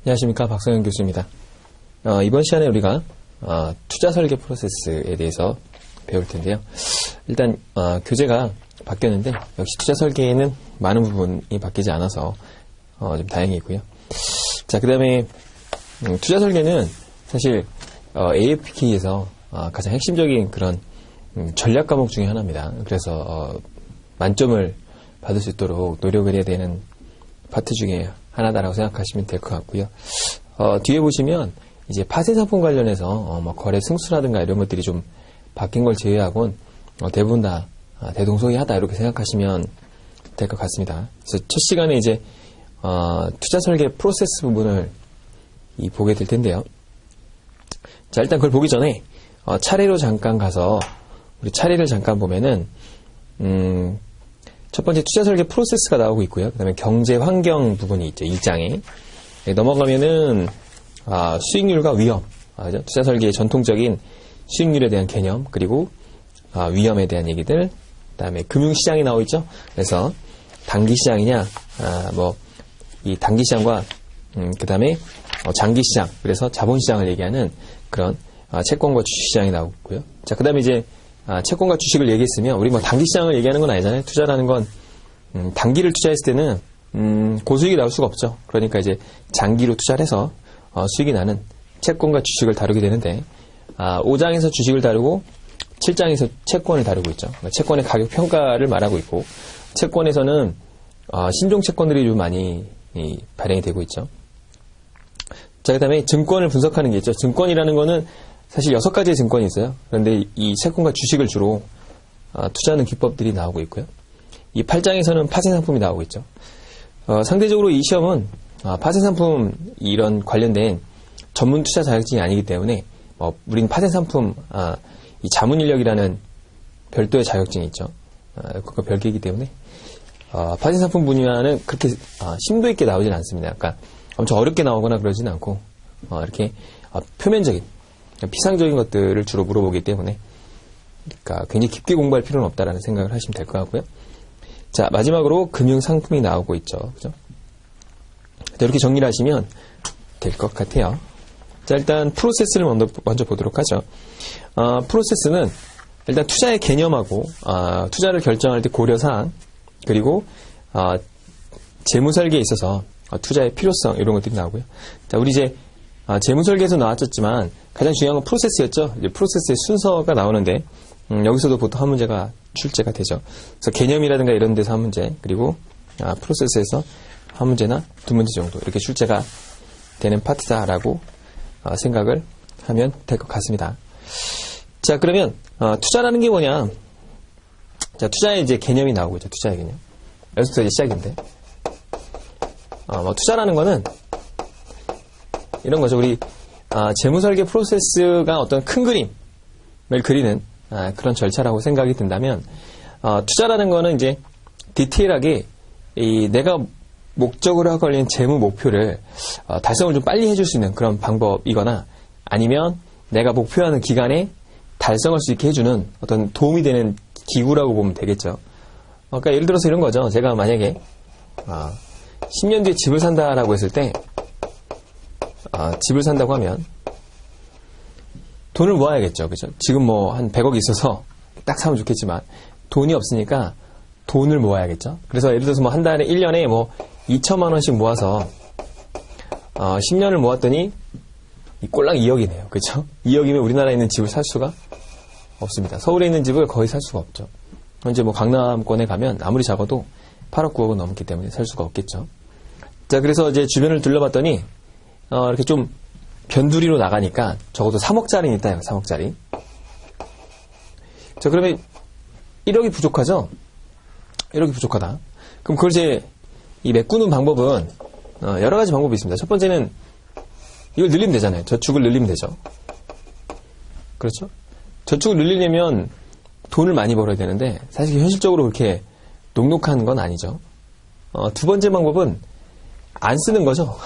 안녕하십니까, 박성현 교수입니다. 이번 시간에 우리가 투자 설계 프로세스에 대해서 배울 텐데요. 일단 교재가 바뀌었는데 역시 투자 설계에는 많은 부분이 바뀌지 않아서 좀 다행이고요. 자, 그 다음에 투자 설계는 사실 AFP에서 가장 핵심적인 그런 전략 과목 중에 하나입니다. 그래서 만점을 받을 수 있도록 노력을 해야 되는 파트 중에 하나다라고 생각하시면 될 것 같고요. 뒤에 보시면 이제 파생 상품 관련해서 거래 승수라든가 이런 것들이 좀 바뀐 걸 제외하고는 대부분 다 대동소이하다 이렇게 생각하시면 될 것 같습니다. 그래서 첫 시간에 이제 투자 설계 프로세스 부분을 보게 될 텐데요. 자, 일단 그걸 보기 전에 차례로 잠깐 가서 우리 차례를 잠깐 보면은 첫 번째 투자 설계 프로세스가 나오고 있고요. 그 다음에 경제 환경 부분이 있죠. 1장에. 넘어가면은, 수익률과 위험. 그죠? 투자 설계의 전통적인 수익률에 대한 개념, 그리고, 위험에 대한 얘기들, 그 다음에 금융시장이 나오고 있죠. 그래서, 단기시장이냐, 이 단기시장과, 그 다음에, 장기시장, 그래서 자본시장을 얘기하는 그런, 채권과 주식시장이 나오고 있고요. 자, 그 다음에 이제, 채권과 주식을 얘기했으면 우리 단기 시장을 얘기하는 건 아니잖아요. 투자라는 건 단기를 투자했을 때는 고수익이 나올 수가 없죠. 그러니까 이제 장기로 투자를 해서 수익이 나는 채권과 주식을 다루게 되는데 5장에서 주식을 다루고 7장에서 채권을 다루고 있죠. 그러니까 채권의 가격 평가를 말하고 있고 채권에서는 신종 채권들이 좀 많이 발행이 되고 있죠. 자, 그 다음에 증권을 분석하는 게 있죠. 증권이라는 거는 사실 6가지의 증권이 있어요. 그런데 이 채권과 주식을 주로 투자하는 기법들이 나오고 있고요. 이 8장에서는 파생상품이 나오고 있죠. 상대적으로 이 시험은 파생상품 이런 관련된 전문 투자 자격증이 아니기 때문에 우린 파생상품 이 자문인력이라는 별도의 자격증이 있죠. 그거 별개이기 때문에 파생상품 분야는 그렇게 심도 있게 나오진 않습니다. 그러니까 엄청 어렵게 나오거나 그러진 않고 이렇게 표면적인 피상적인 것들을 주로 물어보기 때문에 그러니까 굉장히 깊게 공부할 필요는 없다라는 생각을 하시면 될 것 같고요. 자, 마지막으로 금융상품이 나오고 있죠. 그죠? 이렇게 정리를 하시면 될 것 같아요. 자, 일단 프로세스를 먼저 보도록 하죠. 프로세스는 일단 투자의 개념하고 투자를 결정할 때 고려사항 그리고 재무설계에 있어서 투자의 필요성 이런 것들이 나오고요. 자, 우리 이제 재무설계에서 나왔었지만 가장 중요한 건 프로세스였죠. 이제 프로세스의 순서가 나오는데 여기서도 보통 한 문제가 출제가 되죠. 그래서 개념이라든가 이런 데서 한 문제 그리고 프로세스에서 한 문제나 두 문제 정도 이렇게 출제가 되는 파트다라고 생각을 하면 될 것 같습니다. 자, 그러면 투자라는 게 뭐냐? 자, 투자의 이제 개념이 나오고 있죠. 투자의 개념. 여기서부터 이제 시작인데 투자라는 거는 이런 거죠. 우리 재무설계 프로세스가 어떤 큰 그림을 그리는 그런 절차라고 생각이 든다면 투자라는 거는 이제 디테일하게 내가 목적으로 하고 걸린 재무 목표를 달성을 좀 빨리 해줄 수 있는 그런 방법이거나 아니면 내가 목표하는 기간에 달성할 수 있게 해주는 어떤 도움이 되는 기구라고 보면 되겠죠. 그러니까 예를 들어서 이런 거죠. 제가 만약에 10년 뒤에 집을 산다라고 했을 때 집을 산다고 하면 돈을 모아야겠죠. 그죠? 지금 한 100억이 있어서 딱 사면 좋겠지만 돈이 없으니까 돈을 모아야겠죠. 그래서 예를 들어서 한 달에 1년에 2천만 원씩 모아서 10년을 모았더니 꼴랑 2억이네요. 그렇죠? 2억이면 우리나라에 있는 집을 살 수가 없습니다. 서울에 있는 집을 거의 살 수가 없죠. 현재 강남권에 가면 아무리 작아도 8억 9억은 넘기 때문에 살 수가 없겠죠. 자, 그래서 이제 주변을 둘러봤더니 이렇게 좀 변두리로 나가니까 적어도 3억짜리는 있다. 3억짜리. 자, 그러면 1억이 부족하죠? 1억이 부족하다. 그럼 그걸 이제 메꾸는 방법은 여러 가지 방법이 있습니다. 첫 번째는 이걸 늘리면 되잖아요. 저축을 늘리면 되죠. 그렇죠? 저축을 늘리려면 돈을 많이 벌어야 되는데 사실 현실적으로 그렇게 녹록한 건 아니죠. 두 번째 방법은 안 쓰는 거죠.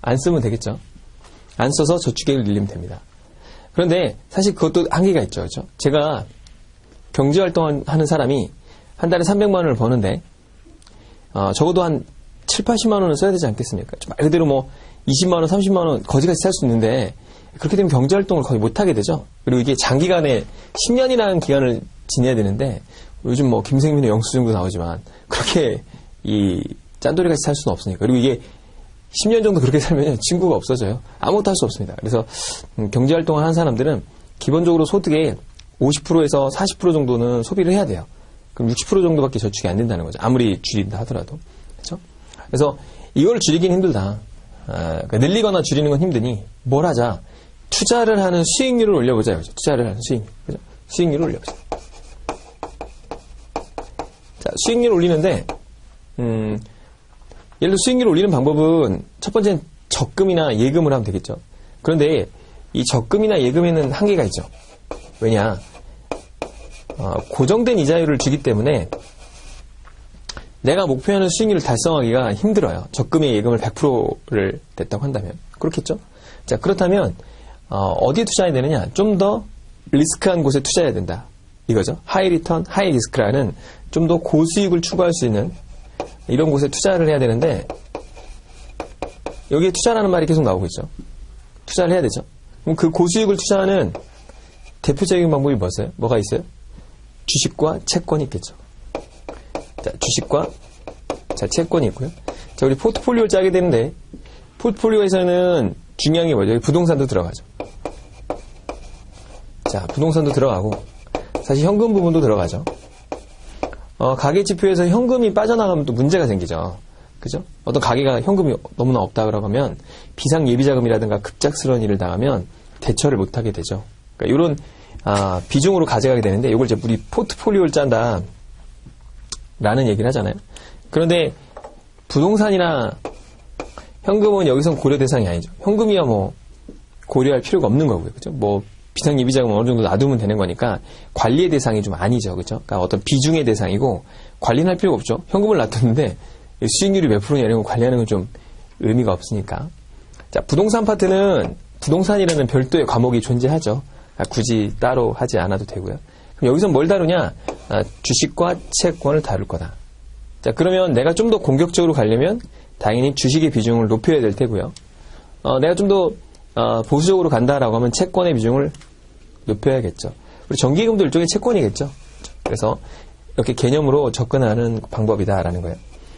안 쓰면 되겠죠. 안 써서 저축액을 늘리면 됩니다. 그런데 사실 그것도 한계가 있죠. 그렇죠? 제가 경제활동하는 사람이 한 달에 300만 원을 버는데 적어도 한 7, 80만 원은 써야 되지 않겠습니까? 말 그대로 뭐 20만 원, 30만 원 거지같이 살 수 있는데 그렇게 되면 경제활동을 거의 못하게 되죠. 그리고 이게 장기간에 10년이라는 기간을 지내야 되는데 요즘 뭐 김생민의 영수증도 나오지만 그렇게 이 짠돌이같이 살 수는 없으니까. 그리고 이게 10년 정도 그렇게 살면 친구가 없어져요. 아무것도 할 수 없습니다. 그래서 경제활동을 하는 사람들은 기본적으로 소득의 50%에서 40% 정도는 소비를 해야 돼요. 그럼 60% 정도밖에 저축이 안 된다는 거죠. 아무리 줄인다 하더라도. 그렇죠? 그래서 이걸 줄이긴 힘들다. 그러니까 늘리거나 줄이는 건 힘드니 뭘 하자. 투자를 하는 수익률을 올려보자. 그렇죠? 투자를 하는 수익률. 그렇죠? 수익률을 올려보자. 자, 수익률을 올리는데 예를 들어 수익률을 올리는 방법은 첫 번째는 적금이나 예금을 하면 되겠죠. 그런데 이 적금이나 예금에는 한계가 있죠. 왜냐? 고정된 이자율을 주기 때문에 내가 목표하는 수익률을 달성하기가 힘들어요. 적금에 예금을 100%를 냈다고 한다면. 그렇겠죠? 자, 그렇다면 어디에 투자해야 되느냐? 좀 더 리스크한 곳에 투자해야 된다. 이거죠. 하이 리턴, 하이 리스크라는 좀 더 고수익을 추구할 수 있는 이런 곳에 투자를 해야 되는데 여기에 투자라는 말이 계속 나오고 있죠. 투자를 해야 되죠. 그럼 그 고수익을 투자하는 대표적인 방법이 뭐가 있어요? 주식과 채권이 있겠죠. 자, 주식과 채권이 있고요. 자, 우리 포트폴리오를 짜게 되는데 포트폴리오에서는 중요한 게 뭐죠? 여기 부동산도 들어가죠. 자, 부동산도 들어가고 사실 현금 부분도 들어가죠. 가계지표에서 현금이 빠져나가면 또 문제가 생기죠. 그죠? 어떤 가게가 현금이 너무나 없다 그러고 하면 비상예비자금이라든가 급작스러운 일을 당하면 대처를 못하게 되죠. 그러니까 이런 비중으로 가져가게 되는데 이걸 이제 우리 포트폴리오를 짠다 라는 얘기를 하잖아요. 그런데 부동산이나 현금은 여기선 고려 대상이 아니죠. 현금이야 뭐 고려할 필요가 없는 거고요. 그죠? 뭐 비상예비자금 어느 정도 놔두면 되는 거니까 관리의 대상이 좀 아니죠. 그죠? 그러니까 어떤 비중의 대상이고 관리는 할 필요가 없죠. 현금을 놔뒀는데 수익률이 몇 프로냐 이런 거 관리하는 건 좀 의미가 없으니까. 자, 부동산 파트는 부동산이라는 별도의 과목이 존재하죠. 굳이 따로 하지 않아도 되고요. 그럼 여기서 뭘 다루냐? 주식과 채권을 다룰 거다. 자, 그러면 내가 좀 더 공격적으로 가려면 당연히 주식의 비중을 높여야 될 테고요. 내가 좀 더 보수적으로 간다라고 하면 채권의 비중을 높여야겠죠. 우리 정기예금도 일종의 채권이겠죠. 그래서 이렇게 개념으로 접근하는 방법이다라는 거예요.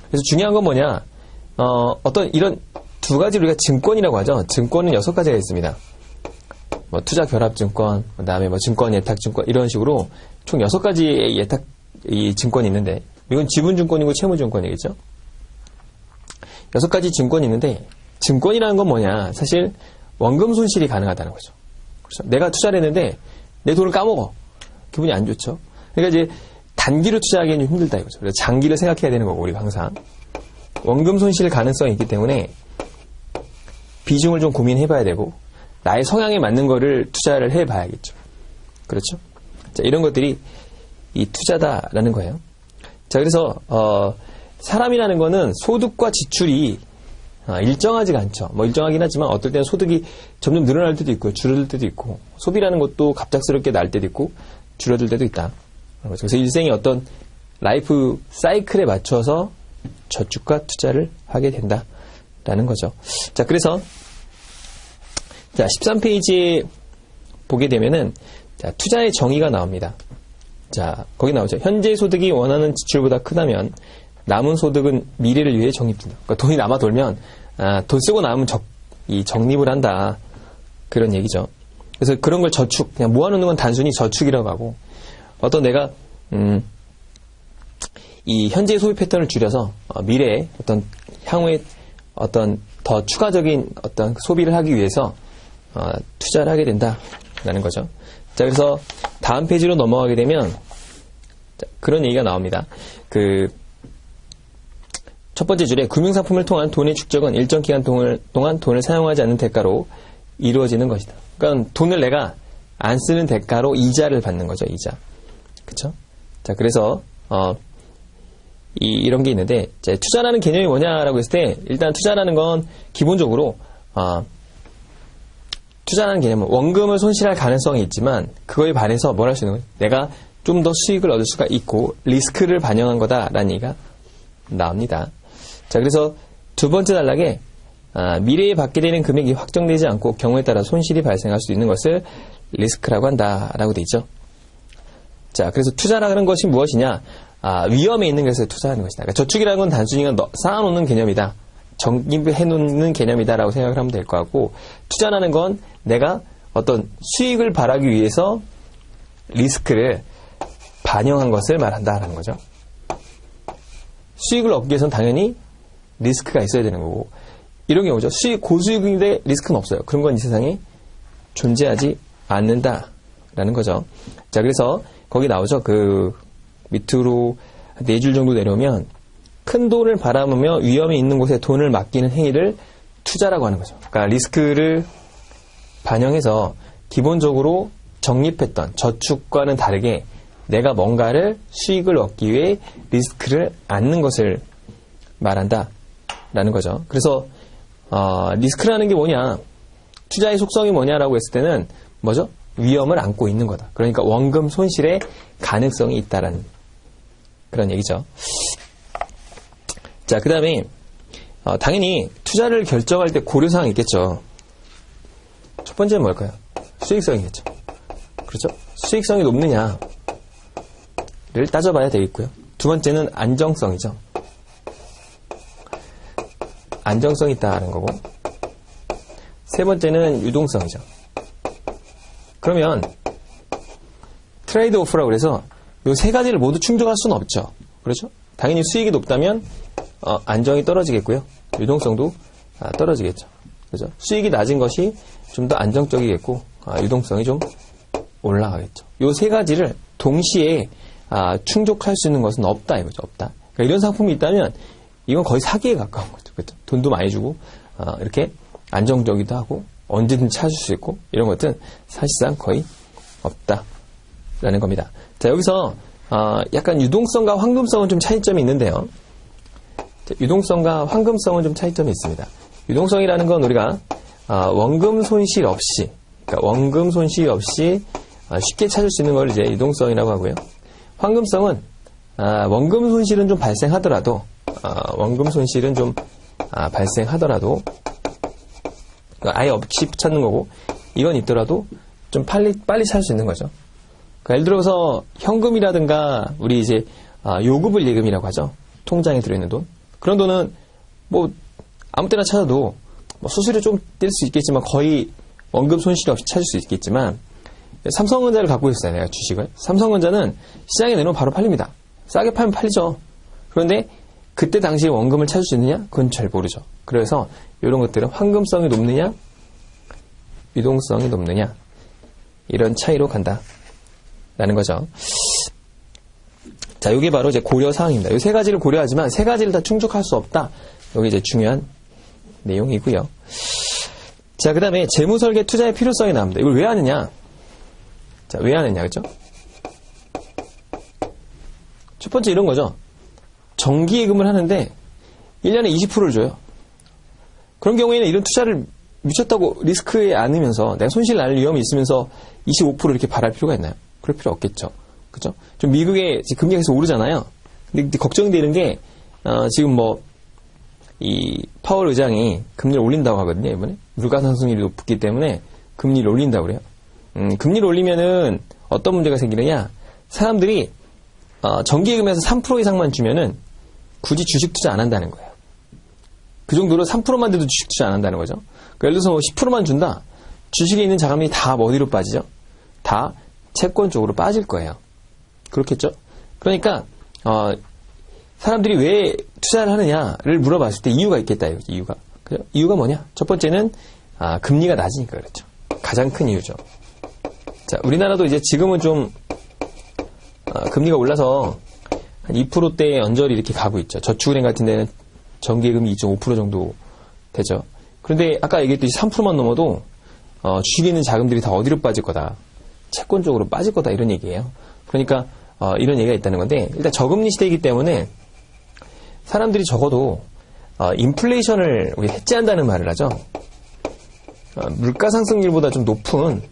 그래서 중요한 건 뭐냐? 어떤 이런 두 가지 우리가 증권이라고 하죠. 증권은 6가지가 있습니다. 뭐 투자 결합증권, 그다음에 뭐 증권 예탁증권 이런 식으로 총 6가지의 예탁 이 증권이 있는데 이건 지분증권이고 채무증권이겠죠. 6가지 증권이 있는데 증권이라는 건 뭐냐? 사실 원금 손실이 가능하다는 거죠. 그래서 내가 투자를 했는데 내 돈을 까먹어. 기분이 안 좋죠. 그러니까 이제 단기로 투자하기에는 좀 힘들다 이거죠. 그래서 장기를 생각해야 되는 거고 우리가 항상 원금 손실 가능성이 있기 때문에 비중을 좀 고민해봐야 되고 나의 성향에 맞는 거를 투자를 해봐야겠죠. 그렇죠? 자, 이런 것들이 이 투자다라는 거예요. 자, 그래서 사람이라는 거는 소득과 지출이 일정하지가 않죠. 뭐 일정하긴 하지만 어떨 때는 소득이 점점 늘어날 때도 있고 줄어들 때도 있고 소비라는 것도 갑작스럽게 날 때도 있고 줄어들 때도 있다. 그래서 일생의 어떤 라이프 사이클에 맞춰서 저축과 투자를 하게 된다라는 거죠. 자, 그래서 자, 13페이지에 보게 되면은 자, 투자의 정의가 나옵니다. 자, 거기 나오죠. 현재 소득이 원하는 지출보다 크다면 남은 소득은 미래를 위해 적립된다. 그러니까 돈이 남아 돌면 돈 쓰고 남으면 적립을 한다. 그런 얘기죠. 그래서 그런 걸 저축, 그냥 모아놓는 건 단순히 저축이라고 하고 어떤 내가 이 현재의 소비 패턴을 줄여서 미래에 어떤 향후에 어떤 더 추가적인 어떤 소비를 하기 위해서 투자를 하게 된다라는 거죠. 자, 그래서 다음 페이지로 넘어가게 되면 자, 그런 얘기가 나옵니다. 첫 번째 줄에 금융상품을 통한 돈의 축적은 일정 기간 동안 돈을 사용하지 않는 대가로 이루어지는 것이다. 그러니까 돈을 내가 안 쓰는 대가로 이자를 받는 거죠. 이자. 그쵸? 자, 그래서 이런 게 있는데 자, 투자라는 개념이 뭐냐라고 했을 때 일단 투자라는 건 기본적으로 투자라는 개념은 원금을 손실할 가능성이 있지만 그거에 반해서 뭘 할 수 있는 거예요? 내가 좀 더 수익을 얻을 수가 있고 리스크를 반영한 거다라는 얘기가 나옵니다. 자, 그래서 두 번째 단락에 미래에 받게 되는 금액이 확정되지 않고 경우에 따라 손실이 발생할 수 있는 것을 리스크라고 한다라고 돼 있죠. 자, 그래서 투자라는 것이 무엇이냐? 위험에 있는 것에 투자하는 것이다. 그러니까 저축이라는 건 단순히 쌓아놓는 개념이다. 적립해놓는 개념이다라고 생각을 하면 될 것 같고, 투자라는 건 내가 어떤 수익을 바라기 위해서 리스크를 반영한 것을 말한다라는 거죠. 수익을 얻기 위해서는 당연히 리스크가 있어야 되는 거고, 이런 경우죠. 고수익인데 리스크는 없어요. 그런 건 이 세상에 존재하지 않는다라는 거죠. 자, 그래서 거기 나오죠. 그 밑으로 4줄 정도 내려오면 큰 돈을 바라보며 위험이 있는 곳에 돈을 맡기는 행위를 투자라고 하는 거죠. 그러니까 리스크를 반영해서 기본적으로 적립했던 저축과는 다르게 내가 뭔가를 수익을 얻기 위해 리스크를 안는 것을 말한다라는 거죠. 그래서 리스크라는 게 뭐냐, 투자의 속성이 뭐냐라고 했을 때는 뭐죠? 위험을 안고 있는 거다. 그러니까 원금 손실의 가능성이 있다라는 그런 얘기죠. 자, 그 다음에 당연히 투자를 결정할 때 고려사항이 있겠죠. 첫 번째는 뭘까요? 수익성이겠죠. 그렇죠? 수익성이 높느냐를 따져봐야 되겠고요. 두 번째는 안정성이죠. 안정성이 있다는 거고, 세 번째는 유동성이죠. 그러면 트레이드 오프라고 그래서 이 세 가지를 모두 충족할 수는 없죠. 그렇죠? 당연히 수익이 높다면 안정이 떨어지겠고요. 유동성도 떨어지겠죠. 그렇죠? 수익이 낮은 것이 좀 더 안정적이겠고, 유동성이 좀 올라가겠죠. 이 세 가지를 동시에 충족할 수 있는 것은 없다 이거죠. 없다. 그러니까 이런 상품이 있다면 이건 거의 사기에 가까운 거죠. 그렇죠? 돈도 많이 주고 이렇게 안정적이기도 하고 언제든 찾을 수 있고 이런 것들은 사실상 거의 없다라는 겁니다. 자, 여기서 약간 유동성과 황금성은 좀 차이점이 있는데요. 자, 유동성과 황금성은 좀 차이점이 있습니다. 유동성이라는 건 우리가 원금 손실 없이, 그러니까 원금 손실 없이 쉽게 찾을 수 있는 걸 이제 유동성이라고 하고요. 황금성은 원금 손실은 좀 발생하더라도 아예 없이 찾는 거고, 이건 있더라도 좀 빨리 찾을 수 있는 거죠. 그러니까 예를 들어서 현금이라든가 우리 이제 요구불 예금이라고 하죠. 통장에 들어있는 돈. 그런 돈은 뭐 아무 때나 찾아도 뭐 수수료 좀 뗄 수 있겠지만 거의 원금 손실 없이 찾을 수 있겠지만, 삼성전자를 갖고 있어요. 내가 주식을. 삼성전자는 시장에 내놓으면 바로 팔립니다. 싸게 팔면 팔리죠. 그런데 그때 당시에 원금을 찾을 수 있느냐? 그건 잘 모르죠. 그래서 이런 것들은 황금성이 높느냐, 유동성이 높느냐, 이런 차이로 간다라는 거죠. 자, 이게 바로 이제 고려사항입니다. 이 세 가지를 고려하지만 세 가지를 다 충족할 수 없다. 여기 이제 중요한 내용이고요. 자, 그 다음에 재무설계 투자의 필요성이 나옵니다. 이걸 왜 하느냐? 자, 왜 하느냐, 그죠? 첫 번째 이런 거죠. 정기예금을 하는데 1년에 20%를 줘요. 그런 경우에는 이런 투자를 미쳤다고 리스크에 안으면서 내가 손실 날 위험이 있으면서 25% 이렇게 바랄 필요가 있나요? 그럴 필요 없겠죠. 그죠? 좀 미국의 금리가 계속 오르잖아요. 근데 걱정되는 게, 지금 이 파월 의장이 금리를 올린다고 하거든요, 이번에. 물가 상승률이 높기 때문에 금리를 올린다고 그래요. 금리를 올리면은 어떤 문제가 생기느냐? 사람들이, 정기예금에서 3% 이상만 주면은 굳이 주식 투자 안 한다는 거예요. 그 정도로 3%만 돼도 주식 투자 안 한다는 거죠. 그러니까 예를 들어서 10%만 준다. 주식에 있는 자금이 다 어디로 빠지죠? 다 채권 쪽으로 빠질 거예요. 그렇겠죠? 그러니까 사람들이 왜 투자를 하느냐를 물어봤을 때 이유가 있겠다 이거죠. 이유가 뭐냐? 첫 번째는 금리가 낮으니까 그렇죠. 가장 큰 이유죠. 자, 우리나라도 이제 지금은 좀 금리가 올라서 한 2%대에 언저리 이렇게 가고 있죠. 저축은행 같은 데는 정기예금이 2.5% 정도 되죠. 그런데 아까 얘기했듯이 3%만 넘어도 주식에 있는 자금들이 다 어디로 빠질 거다. 채권 쪽으로 빠질 거다 이런 얘기예요. 그러니까 이런 얘기가 있다는 건데, 일단 저금리 시대이기 때문에 사람들이 적어도 인플레이션을 우리 해지한다는 말을 하죠. 물가 상승률보다 좀 높은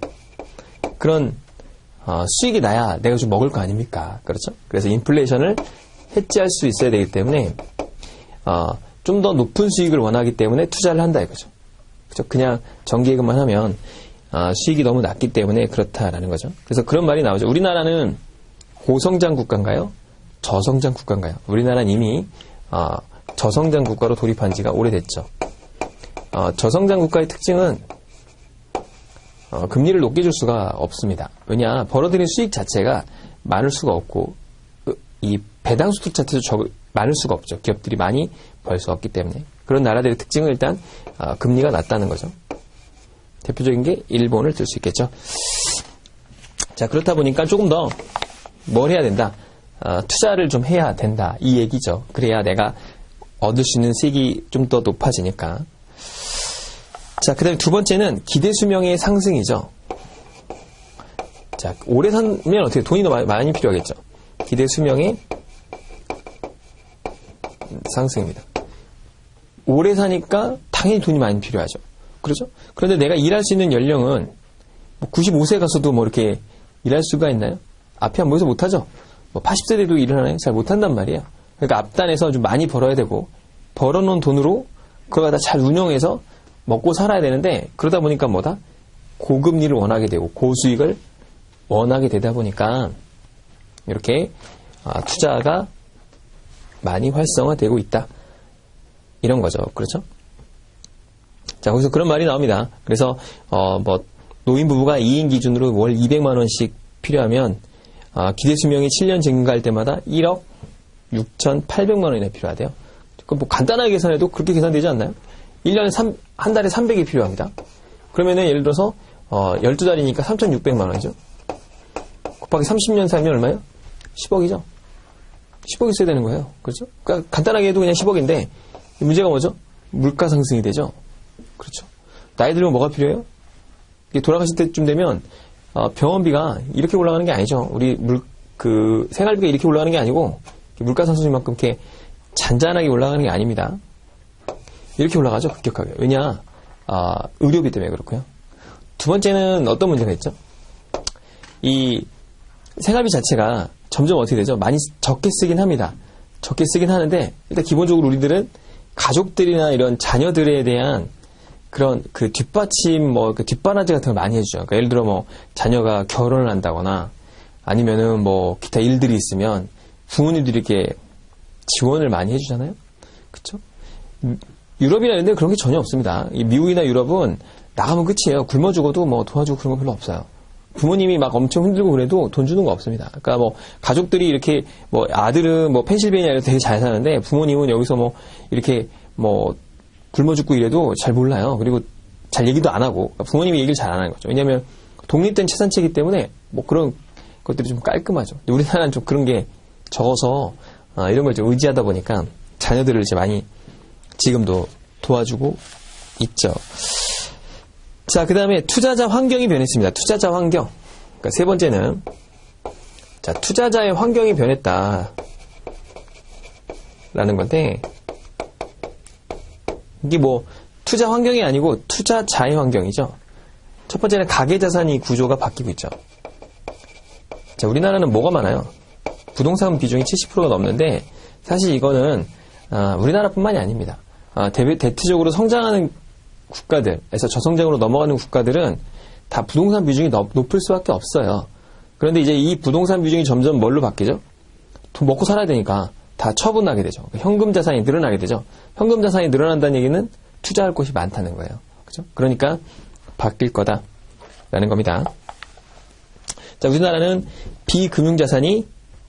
그런 수익이 나야 내가 좀 먹을 거 아닙니까? 그렇죠? 그래서 인플레이션을 해지할 수 있어야 되기 때문에 좀 더 높은 수익을 원하기 때문에 투자를 한다 이거죠. 그죠? 그냥 정기예금만 하면 수익이 너무 낮기 때문에 그렇다라는 거죠. 그래서 그런 말이 나오죠. 우리나라는 고성장 국가인가요? 저성장 국가인가요? 우리나라는 이미 저성장 국가로 돌입한 지가 오래됐죠. 저성장 국가의 특징은 금리를 높게 줄 수가 없습니다. 왜냐? 벌어들인 수익 자체가 많을 수가 없고 이 배당 소득 자체도 많을 수가 없죠. 기업들이 많이 벌 수 없기 때문에. 그런 나라들의 특징은 일단 금리가 낮다는 거죠. 대표적인 게 일본을 들 수 있겠죠. 자, 그렇다 보니까 조금 더 뭘 해야 된다? 투자를 좀 해야 된다. 이 얘기죠. 그래야 내가 얻을 수 있는 수익이 좀 더 높아지니까. 자, 그 다음에 두 번째는 기대 수명의 상승이죠. 자, 오래 살면 어떻게 돈이 더 많이 필요하겠죠. 기대 수명의 상승입니다. 오래 사니까 당연히 돈이 많이 필요하죠. 그렇죠? 그런데 내가 일할 수 있는 연령은 95세 가서도 뭐 이렇게 일할 수가 있나요? 앞이 안 보여서 못하죠. 80세 돼도 일을 하나요? 잘 못한단 말이에요. 그러니까 앞단에서 좀 많이 벌어야 되고 벌어놓은 돈으로 그걸 갖다 잘 운영해서 먹고 살아야 되는데 그러다 보니까 뭐다? 고금리를 원하게 되고 고수익을 원하게 되다 보니까 이렇게 투자가 많이 활성화되고 있다. 이런 거죠. 그렇죠? 자, 거기서 그런 말이 나옵니다. 그래서 노인 부부가 2인 기준으로 월 200만 원씩 필요하면 기대 수명이 7년 증가할 때마다 1억 6,800만 원이나 필요하대요. 그럼 뭐 간단하게 계산해도 그렇게 계산되지 않나요? 1년에 한 달에 300이 필요합니다. 그러면은 예를 들어서 12달이니까 3,600만 원이죠. 곱하기 30년 살면 얼마예요? 10억이죠. 10억 있어야 되는 거예요. 그렇죠? 그러니까 간단하게 해도 그냥 10억인데 문제가 뭐죠? 물가 상승이 되죠. 그렇죠. 나이 들면 뭐가 필요해요? 돌아가실 때쯤 되면 병원비가 이렇게 올라가는 게 아니죠. 우리 생활비가 이렇게 올라가는 게 아니고 물가 상승만큼 이렇게 잔잔하게 올라가는 게 아닙니다. 이렇게 올라가죠. 급격하게. 왜냐? 의료비 때문에 그렇고요. 두 번째는 어떤 문제가 있죠? 이 생활비 자체가 점점 어떻게 되죠? 많이 적게 쓰긴 합니다. 적게 쓰긴 하는데 일단 기본적으로 우리들은 가족들이나 이런 자녀들에 대한 그런 그 뒷받침 그 뒷바라지 같은 걸 많이 해주죠. 그러니까 예를 들어 자녀가 결혼을 한다거나 아니면은 기타 일들이 있으면 부모님들이 이렇게 지원을 많이 해주잖아요. 그쵸? 유럽이나 이런 데 그런 게 전혀 없습니다. 이 미국이나 유럽은 나가면 끝이에요. 굶어 죽어도 도와주고 그런 거 별로 없어요. 부모님이 막 엄청 힘들고 그래도 돈 주는 거 없습니다. 그러니까 가족들이 이렇게 아들은 펜실베니아에서 되게 잘 사는데 부모님은 여기서 이렇게 굶어 죽고 이래도 잘 몰라요. 그리고 잘 얘기도 안 하고 부모님이 얘기를 잘 안 하는 거죠. 왜냐하면 독립된 채산체이기 때문에 그런 것들이 좀 깔끔하죠. 근데 우리나라는 좀 그런 게 적어서 이런 걸 좀 의지하다 보니까 자녀들을 이제 많이 지금도 도와주고 있죠. 자, 그 다음에 투자자 환경이 변했습니다. 투자자 환경. 그러니까 세 번째는 자, 투자자의 환경이 변했다 라는 건데 이게 투자 환경이 아니고 투자자의 환경이죠. 첫 번째는 가계자산이 구조가 바뀌고 있죠. 자, 우리나라는 뭐가 많아요? 부동산 비중이 70%가 넘는데 사실 이거는 우리나라뿐만이 아닙니다. 대체적으로 성장하는 국가들에서 저성장으로 넘어가는 국가들은 다 부동산 비중이 높을 수밖에 없어요. 그런데 이제 이 부동산 비중이 점점 뭘로 바뀌죠? 돈 먹고 살아야 되니까 다 처분하게 되죠. 현금 자산이 늘어나게 되죠. 현금 자산이 늘어난다는 얘기는 투자할 곳이 많다는 거예요. 그죠? 그러니까 바뀔 거다라는 겁니다. 자, 우리나라는 비금융 자산이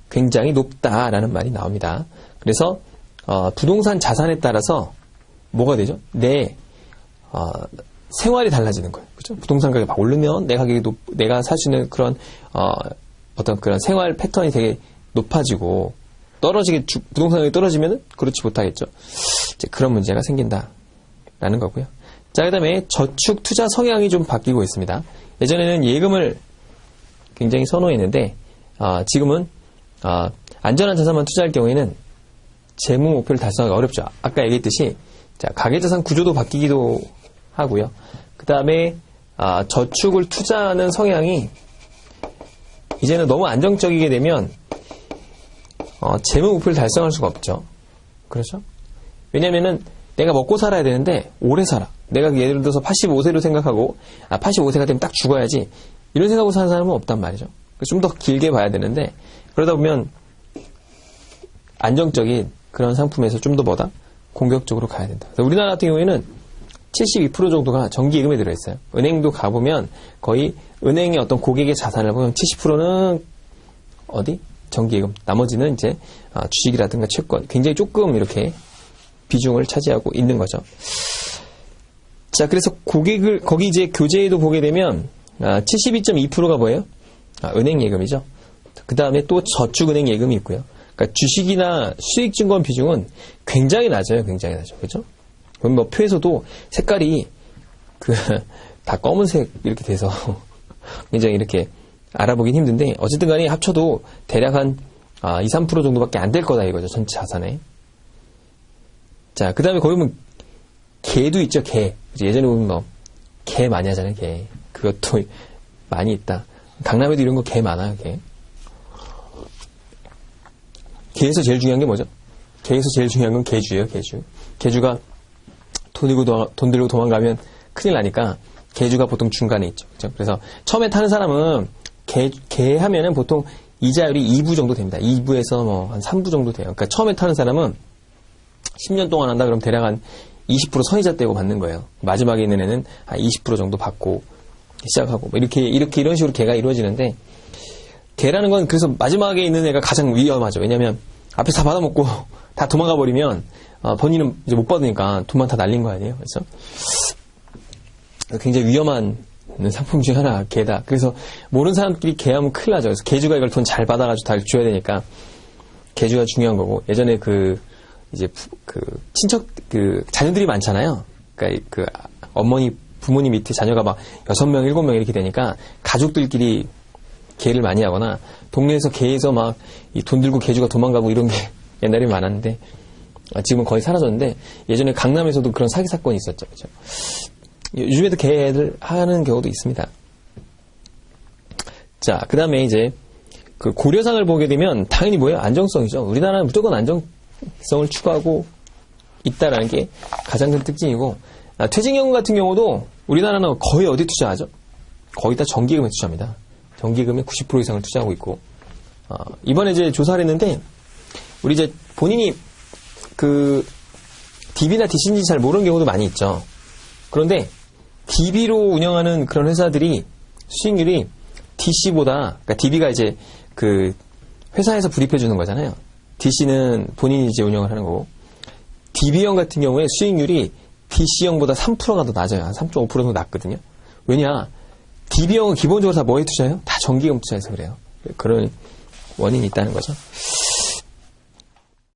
굉장히 높다라는 말이 나옵니다. 그래서 부동산 자산에 따라서 뭐가 되죠? 내 생활이 달라지는 거예요. 그죠? 부동산 가격이 막 오르면 내 가격이 내가 살 수 있는 그런 어떤 그런 생활 패턴이 되게 높아지고 부동산 가격이 떨어지면 그렇지 못하겠죠. 이제 그런 문제가 생긴다라는 거고요. 자, 그다음에 저축 투자 성향이 좀 바뀌고 있습니다. 예전에는 예금을 굉장히 선호했는데 지금은 안전한 자산만 투자할 경우에는 재무 목표를 달성하기 어렵죠. 아까 얘기했듯이 자, 가계자산 구조도 바뀌기도 하고요. 그 다음에 저축을 투자하는 성향이 이제는 너무 안정적이게 되면 재무 목표를 달성할 수가 없죠. 그렇죠? 왜냐면은 내가 먹고 살아야 되는데 오래 살아. 내가 예를 들어서 85세로 생각하고 85세가 되면 딱 죽어야지 이런 생각으로 사는 사람은 없단 말이죠. 좀 더 길게 봐야 되는데 그러다 보면 안정적인 그런 상품에서 좀 더 뭐다? 공격적으로 가야 된다. 우리나라 같은 경우에는 72% 정도가 정기예금에 들어있어요. 은행도 가보면 거의 은행의 어떤 고객의 자산을 보면 70%는 어디? 정기예금. 나머지는 이제 주식이라든가 채권. 굉장히 조금 이렇게 비중을 차지하고 있는 거죠. 자, 그래서 고객을, 거기 이제 교재에도 보게 되면 72.2%가 뭐예요? 은행 예금이죠. 그 다음에 또 저축은행 예금이 있고요. 그러니까 주식이나 수익증권 비중은 굉장히 낮아요. 굉장히 낮아요. 그죠? 그럼 뭐 표에서도 색깔이 다 검은색 이렇게 돼서 굉장히 이렇게 알아보긴 힘든데 어쨌든 간에 합쳐도 대략 한 2-3% 정도밖에 안 될 거다 이거죠. 전체 자산에. 자, 그 다음에 거기 보면 개도 있죠. 개. 예전에 보면 뭐 개 많이 하잖아요. 개. 그것도 많이 있다. 강남에도 이런 거 개 많아요. 개. 개에서 제일 중요한 게 뭐죠? 개에서 제일 중요한 건 개주예요. 개주. 개주가 돈 들고 도망가면 큰일 나니까 개주가 보통 중간에 있죠. 그렇죠? 그래서 처음에 타는 사람은 개 하면은 보통 이자율이 2부 정도 됩니다. 2부에서 뭐 한 3부 정도 돼요. 그러니까 처음에 타는 사람은 10년 동안 한다 그러면 대략 한 20% 선이자 떼고 받는 거예요. 마지막에 있는 애는 한 20% 정도 받고 시작하고 뭐 이런 식으로 개가 이루어지는데 개라는 건 그래서 마지막에 있는 애가 가장 위험하죠. 왜냐면 앞에 다 받아먹고 다 도망가 버리면 본인은 이제 못 받으니까 돈만 다 날린 거 아니에요. 그래서 굉장히 위험한 상품 중에 하나 개다. 그래서 모르는 사람끼리 개하면 큰일 나죠. 그래서 개주가 이걸 돈 잘 받아가지고 다 줘야 되니까 개주가 중요한 거고 예전에 친척 자녀들이 많잖아요. 그러니까 어머니 부모님 밑에 자녀가 막 6명, 7명 이렇게 되니까 가족들끼리 개를 많이 하거나 동네에서 개에서 막 돈 들고 개주가 도망가고 이런 게 옛날에 많았는데 지금은 거의 사라졌는데 예전에 강남에서도 그런 사기 사건이 있었죠. 그렇죠? 요즘에도 개를 하는 경우도 있습니다. 자, 그 다음에 이제 그 고려상을 보게 되면 당연히 뭐예요? 안정성이죠. 우리나라는 무조건 안정성을 추구하고 있다라는 게 가장 큰 특징이고 퇴직연금 같은 경우도 우리나라는 거의 어디 투자하죠? 거의 다 정기예금에 투자합니다. 정기예금의 90% 이상을 투자하고 있고 이번에 이제 조사를 했는데 우리 이제 본인이 DB나 DC인지 잘 모르는 경우도 많이 있죠. 그런데 DB로 운영하는 그런 회사들이 수익률이 DC보다 그러니까 DB가 이제 회사에서 불입해 주는 거잖아요. DC는 본인이 이제 운영을 하는 거고 DB형 같은 경우에 수익률이 DC형보다 3%가 더 낮아요. 한 3.5% 정도 낮거든요. 왜냐? DB형은 기본적으로 다 뭐에 투자해요? 다 정기예금 투자해서 그래요. 그런 원인이 있다는 거죠.